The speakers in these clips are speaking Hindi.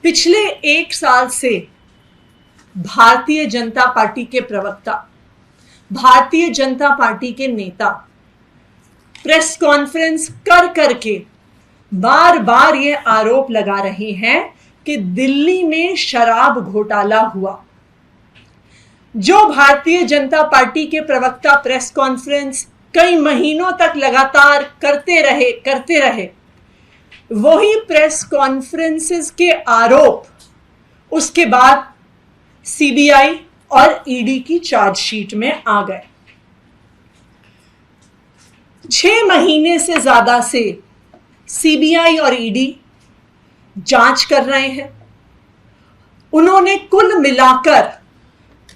पिछले एक साल से भारतीय जनता पार्टी के प्रवक्ता, भारतीय जनता पार्टी के नेता प्रेस कॉन्फ्रेंस कर करके बार बार ये आरोप लगा रहे हैं कि दिल्ली में शराब घोटाला हुआ। जो भारतीय जनता पार्टी के प्रवक्ता प्रेस कॉन्फ्रेंस कई महीनों तक लगातार करते रहे, वही प्रेस कॉन्फ्रेंसेस के आरोप उसके बाद सीबीआई और ईडी की चार्जशीट में आ गए। 6 महीने से ज्यादा से सीबीआई और ईडी जांच कर रहे हैं। उन्होंने कुल मिलाकर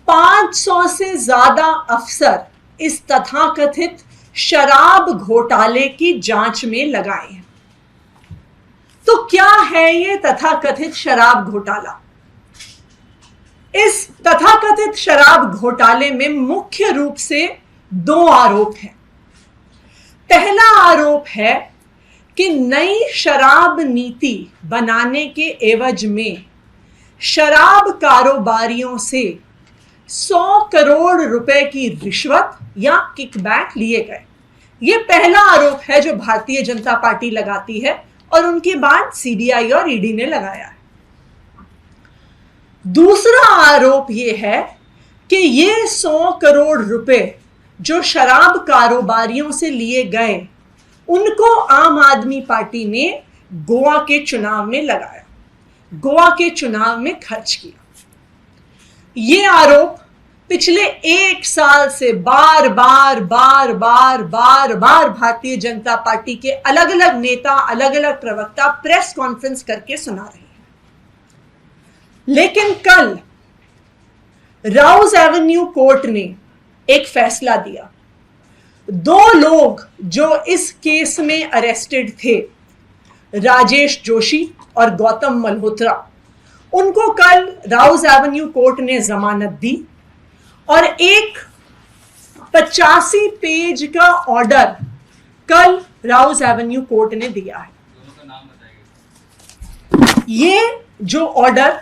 500 से ज्यादा अफसर इस तथाकथित शराब घोटाले की जांच में लगाए हैं। तो क्या है ये तथाकथित शराब घोटाला? इस तथाकथित शराब घोटाले में मुख्य रूप से 2 आरोप हैं। पहला आरोप है कि नई शराब नीति बनाने के एवज में शराब कारोबारियों से 100 करोड़ रुपए की रिश्वत या किकबैक लिए गए। यह पहला आरोप है जो भारतीय जनता पार्टी लगाती है और उनके बाद सीबीआई और ईडी ने लगाया है। दूसरा आरोप यह है कि ये 100 करोड़ रुपए जो शराब कारोबारियों से लिए गए, उनको आम आदमी पार्टी ने गोवा के चुनाव में लगाया, गोवा के चुनाव में खर्च किया। ये आरोप पिछले एक साल से बार बार भारतीय जनता पार्टी के अलग अलग नेता, अलग अलग प्रवक्ता प्रेस कॉन्फ्रेंस करके सुना रहे हैं। लेकिन कल राउज एवेन्यू कोर्ट ने एक फैसला दिया। 2 लोग जो इस केस में अरेस्टेड थे, राजेश जोशी और गौतम मल्होत्रा, उनको कल राउज एवेन्यू कोर्ट ने जमानत दी और एक 85 पेज का ऑर्डर कल राउज एवेन्यू कोर्ट ने दिया है। ये जो ऑर्डर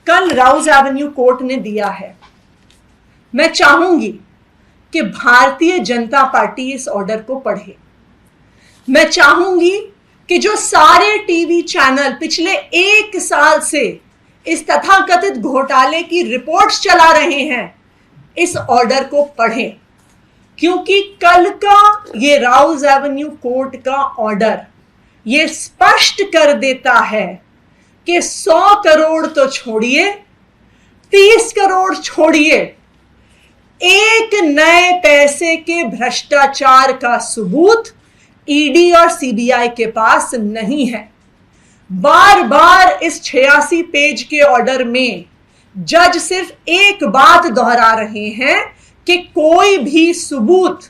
कल राउज एवेन्यू कोर्ट ने दिया है, मैं चाहूंगी कि भारतीय जनता पार्टी इस ऑर्डर को पढ़े। मैं चाहूंगी कि जो सारे टीवी चैनल पिछले एक साल से इस तथाकथित घोटाले की रिपोर्ट्स चला रहे हैं, इस ऑर्डर को पढ़ें, क्योंकि कल का ये राउज एवेन्यू कोर्ट का ऑर्डर ये स्पष्ट कर देता है कि 100 करोड़ तो छोड़िए, 30 करोड़ छोड़िए, एक नए पैसे के भ्रष्टाचार का सबूत ईडी और सीबीआई के पास नहीं है। बार बार इस 86 पेज के ऑर्डर में जज सिर्फ एक बात दोहरा रहे हैं कि कोई भी सबूत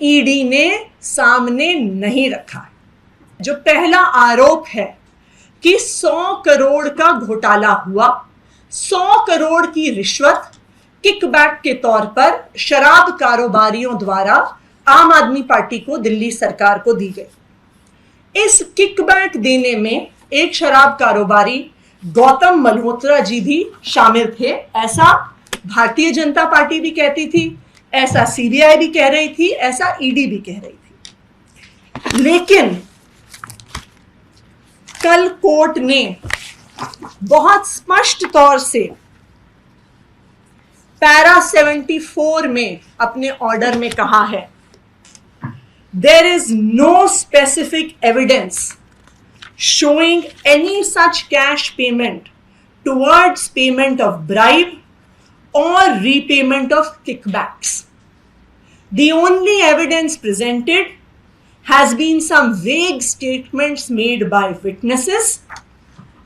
ईडी ने सामने नहीं रखा है। जो पहला आरोप है कि 100 करोड़ का घोटाला हुआ, 100 करोड़ की रिश्वत किकबैक के तौर पर शराब कारोबारियों द्वारा आम आदमी पार्टी को, दिल्ली सरकार को दी गई। इस किकबैक देने में एक शराब कारोबारी गौतम मल्होत्रा जी भी शामिल थे, ऐसा भारतीय जनता पार्टी भी कहती थी, ऐसा सीबीआई भी कह रही थी, ऐसा ईडी भी कह रही थी। लेकिन कल कोर्ट ने बहुत स्पष्ट तौर से पैरा 74 में अपने ऑर्डर में कहा है, there is no specific evidence showing any such cash payment towards payment of bribe or repayment of kickbacks. The only evidence presented has been some vague statements made by witnesses,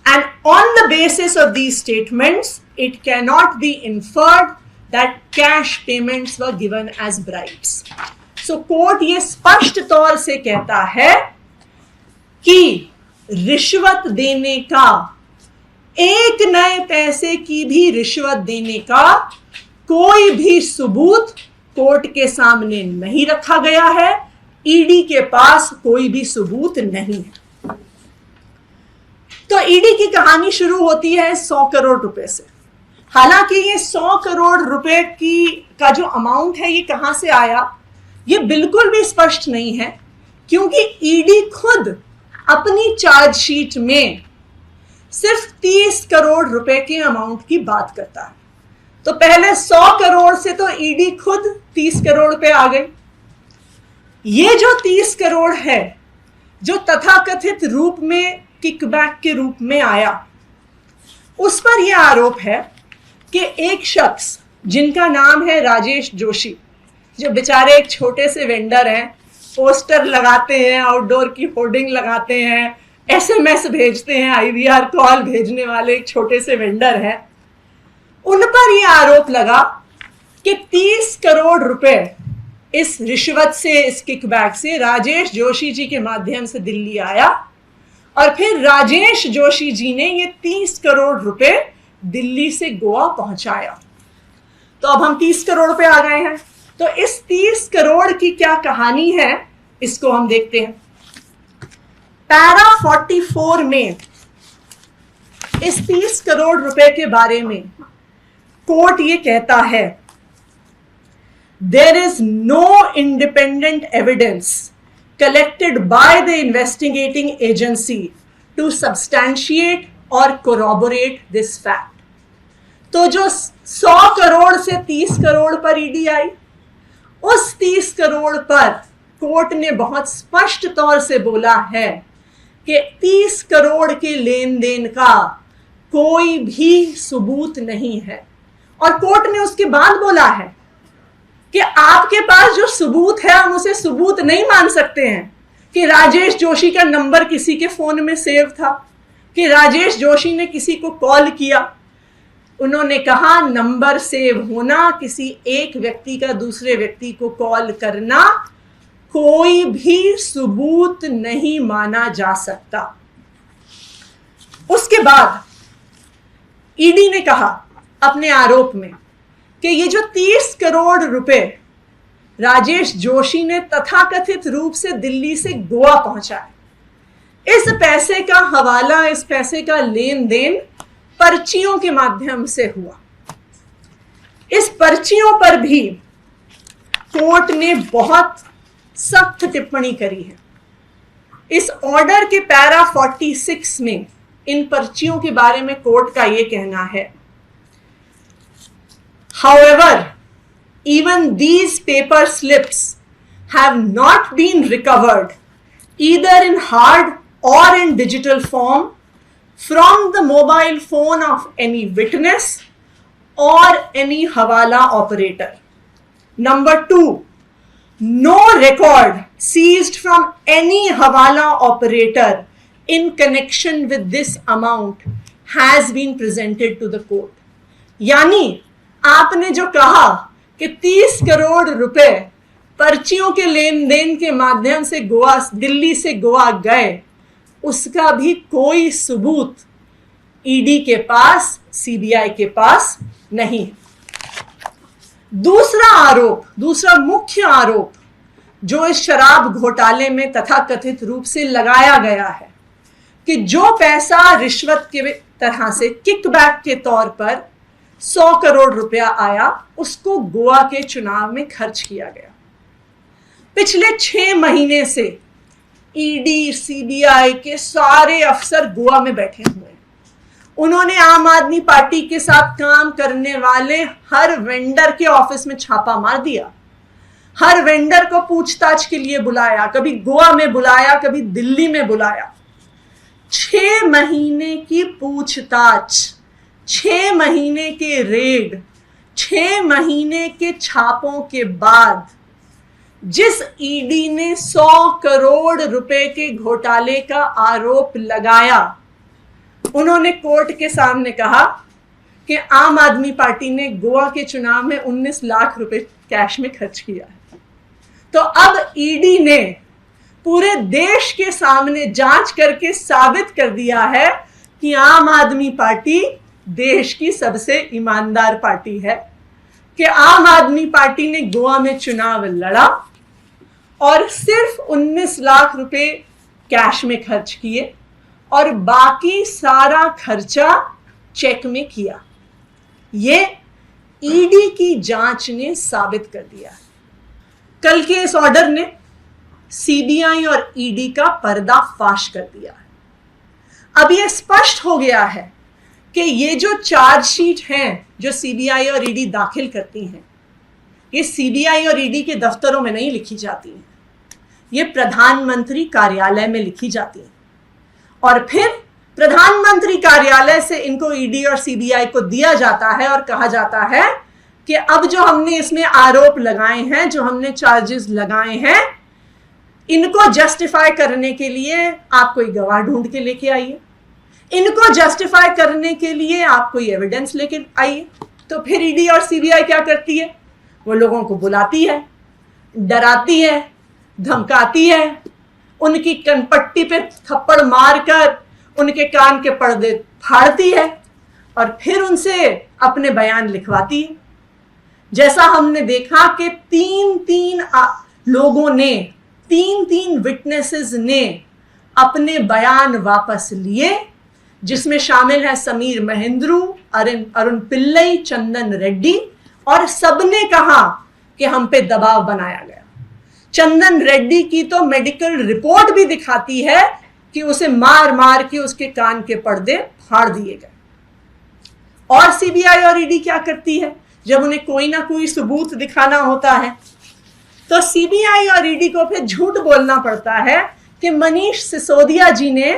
and on the basis of these statements, it cannot be inferred that cash payments were given as bribes. So court ये स्पष्ट तौर से कहता है कि रिश्वत देने का, एक नए पैसे की भी रिश्वत देने का कोई भी सबूत कोर्ट के सामने नहीं रखा गया है। ईडी के पास कोई भी सबूत नहीं है। तो ईडी की कहानी शुरू होती है 100 करोड़ रुपए से। हालांकि ये 100 करोड़ रुपए का जो अमाउंट है ये कहां से आया ये बिल्कुल भी स्पष्ट नहीं है, क्योंकि ईडी खुद अपनी चार्जशीट में सिर्फ 30 करोड़ रुपए के अमाउंट की बात करता है। तो पहले 100 करोड़ से तो ईडी खुद 30 करोड़ पे आ गई। ये जो 30 करोड़ है जो तथाकथित रूप में किकबैक के रूप में आया, उस पर यह आरोप है कि एक शख्स जिनका नाम है राजेश जोशी, जो बेचारे एक छोटे से वेंडर हैं, पोस्टर लगाते हैं, आउटडोर की होर्डिंग लगाते हैं, एसएमएस भेजते हैं, आईवीआर कॉल भेजने वाले एक छोटे से वेंडर हैं, उन पर यह आरोप लगा कि 30 करोड़ रुपए इस रिश्वत से, इस किकबैक से राजेश जोशी जी के माध्यम से दिल्ली आया और फिर राजेश जोशी जी ने ये 30 करोड़ रुपए दिल्ली से गोवा पहुंचाया। तो अब हम 30 करोड़ पे आ गए हैं। तो इस 30 करोड़ की क्या कहानी है, इसको हम देखते हैं। पैरा 44 में इस 30 करोड़ रुपए के बारे में कोर्ट ये कहता है, there is no independent evidence collected by the investigating agency to substantiate or corroborate this fact. तो जो 100 करोड़ से 30 करोड़ पर ईडी आई, उस 30 करोड़ पर कोर्ट ने बहुत स्पष्ट तौर से बोला है कि 30 करोड़ के लेन देन का कोई भी सबूत नहीं है। और कोर्ट ने उसके बाद बोला है कि आपके पास जो सबूत है हम उसे सबूत नहीं मान सकते हैं कि राजेश जोशी का नंबर किसी के फोन में सेव था, कि राजेश जोशी ने किसी को कॉल किया। उन्होंने कहा नंबर सेव होना, किसी एक व्यक्ति का दूसरे व्यक्ति को कॉल करना, कोई भी सबूत नहीं माना जा सकता। उसके बाद ईडी ने कहा अपने आरोप में कि ये जो 30 करोड़ रुपए राजेश जोशी ने तथाकथित रूप से दिल्ली से गोवा पहुंचाए, इस पैसे का हवाला, इस पैसे का लेन देन पर्चियों के माध्यम से हुआ। इस पर्चियों पर भी कोर्ट ने बहुत सख्त टिप्पणी करी है। इस ऑर्डर के पैरा 46 में इन पर्चियों के बारे में कोर्ट का यह कहना है, however, even these paper slips have not been recovered either in hard or in digital form from the mobile phone of any witness or any hawala operator. Number 2, no record seized from any hawala operator in connection with this amount has been presented to the court. यानी आपने जो कहा कि 30 करोड़ रुपए पर्चियों के लेन देन के माध्यम से गोवा, दिल्ली से गोवा गए, उसका भी कोई सबूत ईडी के पास, सीबीआई के पास नहीं। दूसरा आरोप, दूसरा मुख्य आरोप जो इस शराब घोटाले में तथाकथित रूप से लगाया गया है कि जो पैसा रिश्वत के तरह से किकबैक के तौर पर 100 करोड़ रुपया आया, उसको गोवा के चुनाव में खर्च किया गया। पिछले 6 महीने से ईडी, सीबीआई के सारे अफसर गोवा में बैठे हुए हैं। उन्होंने आम आदमी पार्टी के साथ काम करने वाले हर वेंडर के ऑफिस में छापा मार दिया, हर वेंडर को पूछताछ के लिए बुलाया, कभी गोवा में बुलाया, कभी दिल्ली में बुलाया। 6 महीने की पूछताछ, 6 महीने के रेड, 6 महीने के छापों के बाद जिस ईडी ने 100 करोड़ रुपए के घोटाले का आरोप लगाया, उन्होंने कोर्ट के सामने कहा कि आम आदमी पार्टी ने गोवा के चुनाव में 19 लाख रुपए कैश में खर्च किया है। तो अब ईडी ने पूरे देश के सामने जांच करके साबित कर दिया है कि आम आदमी पार्टी देश की सबसे ईमानदार पार्टी है, कि आम आदमी पार्टी ने गोवा में चुनाव लड़ा और सिर्फ 19 लाख रुपए कैश में खर्च किए और बाकी सारा खर्चा चेक में किया। ये ईडी की जांच ने साबित कर दिया। कल के इस ऑर्डर ने सीबीआई और ईडी का पर्दाफाश कर दिया। अब ये स्पष्ट हो गया है कि ये जो चार्जशीट हैं जो सीबीआई और ईडी दाखिल करती हैं, ये सीबीआई और ईडी के दफ्तरों में नहीं लिखी जाती हैं, ये प्रधानमंत्री कार्यालय में लिखी जाती हैं और फिर प्रधानमंत्री कार्यालय से इनको ईडी और सीबीआई को दिया जाता है और कहा जाता है कि अब जो हमने इसमें आरोप लगाए हैं, जो हमने चार्जेस लगाए हैं, इनको जस्टिफाई करने के लिए आप कोई गवाह ढूंढ के लेके आइए, इनको जस्टिफाई करने के लिए आप कोई एविडेंस लेके आइए। तो फिर ईडी और सीबीआई क्या करती है? वो लोगों को बुलाती है, डराती है, धमकाती है, उनकी कनपट्टी पे थप्पड़ मारकर उनके कान के पर्दे फाड़ती है और फिर उनसे अपने बयान लिखवाती है। जैसा हमने देखा कि तीन लोगों ने, तीन विटनेसेस ने अपने बयान वापस लिए, जिसमें शामिल है समीर महेंद्रू, अरुण पिल्लई, चंदन रेड्डी, और सबने कहा कि हम पे दबाव बनाया गया। चंदन रेड्डी की तो मेडिकल रिपोर्ट भी दिखाती है कि उसे मार मार के उसके कान के पर्दे फाड़ दिए गए। और सीबीआई और ईडी क्या करती है? जब उन्हें कोई ना कोई सबूत दिखाना होता है तो सीबीआई और ईडी को फिर झूठ बोलना पड़ता है कि मनीष सिसोदिया जी ने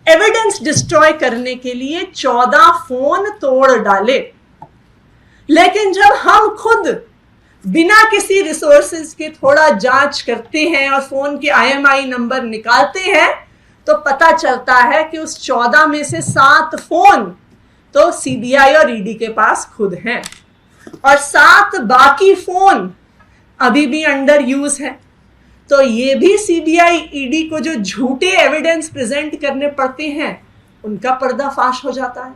एविडेंस डिस्ट्रॉय करने के लिए 14 फोन तोड़ डाले। लेकिन जब हम खुद बिना किसी रिसोर्सेज के थोड़ा जांच करते हैं और फोन के IMEI नंबर निकालते हैं तो पता चलता है कि उस 14 में से 7 फोन तो सीबीआई और ईडी के पास खुद हैं और 7 बाकी फोन अभी भी अंडर यूज है। तो ये भी सीबीआई ईडी को जो झूठे एविडेंस प्रेजेंट करने पड़ते हैं उनका पर्दाफाश हो जाता है।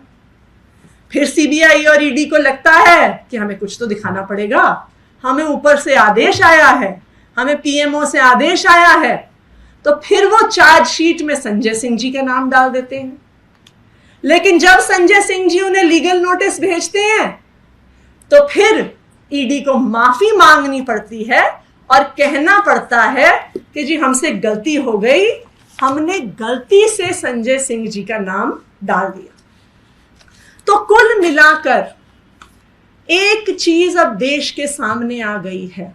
फिर सीबीआई और ईडी को लगता है कि हमें कुछ तो दिखाना पड़ेगा, हमें ऊपर से आदेश आया है, हमें पीएमओ से आदेश आया है, तो फिर वो चार्जशीट में संजय सिंह जी का नाम डाल देते हैं। लेकिन जब संजय सिंह जी उन्हें लीगल नोटिस भेजते हैं तो फिर ईडी को माफी मांगनी पड़ती है और कहना पड़ता है कि जी हमसे गलती हो गई, हमने गलती से संजय सिंह जी का नाम डाल दिया। तो कुल मिलाकर एक चीज अब देश के सामने आ गई है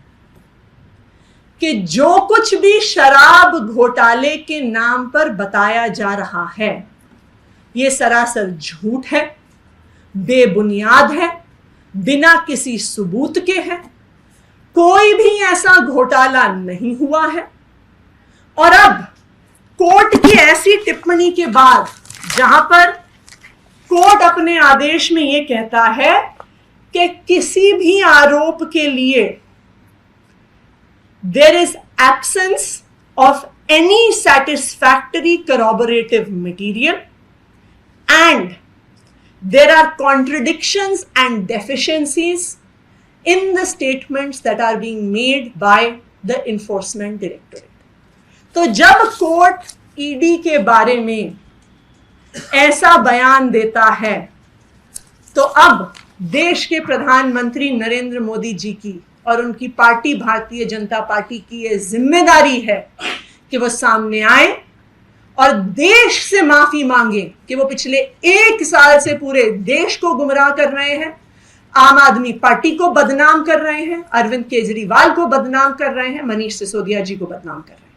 कि जो कुछ भी शराब घोटाले के नाम पर बताया जा रहा है ये सरासर झूठ है, बेबुनियाद है, बिना किसी सबूत के है। कोई भी ऐसा घोटाला नहीं हुआ है। और अब कोर्ट की ऐसी टिप्पणी के बाद जहां पर कोर्ट अपने आदेश में यह कहता है कि किसी भी आरोप के लिए there is absence of any satisfactory corroborative material and there are contradictions and deficiencies in the statements that are being made by the enforcement directorate. तो जब कोर्ट ईडी के बारे में ऐसा बयान देता है तो अब देश के प्रधानमंत्री नरेंद्र मोदी जी की और उनकी पार्टी भारतीय जनता पार्टी की ये जिम्मेदारी है कि वो सामने आए और देश से माफी मांगे कि वो पिछले 1 साल से पूरे देश को गुमराह कर रहे हैं, आम आदमी पार्टी को बदनाम कर रहे हैं, अरविंद केजरीवाल को बदनाम कर रहे हैं, मनीष सिसोदिया जी को बदनाम कर रहे हैं।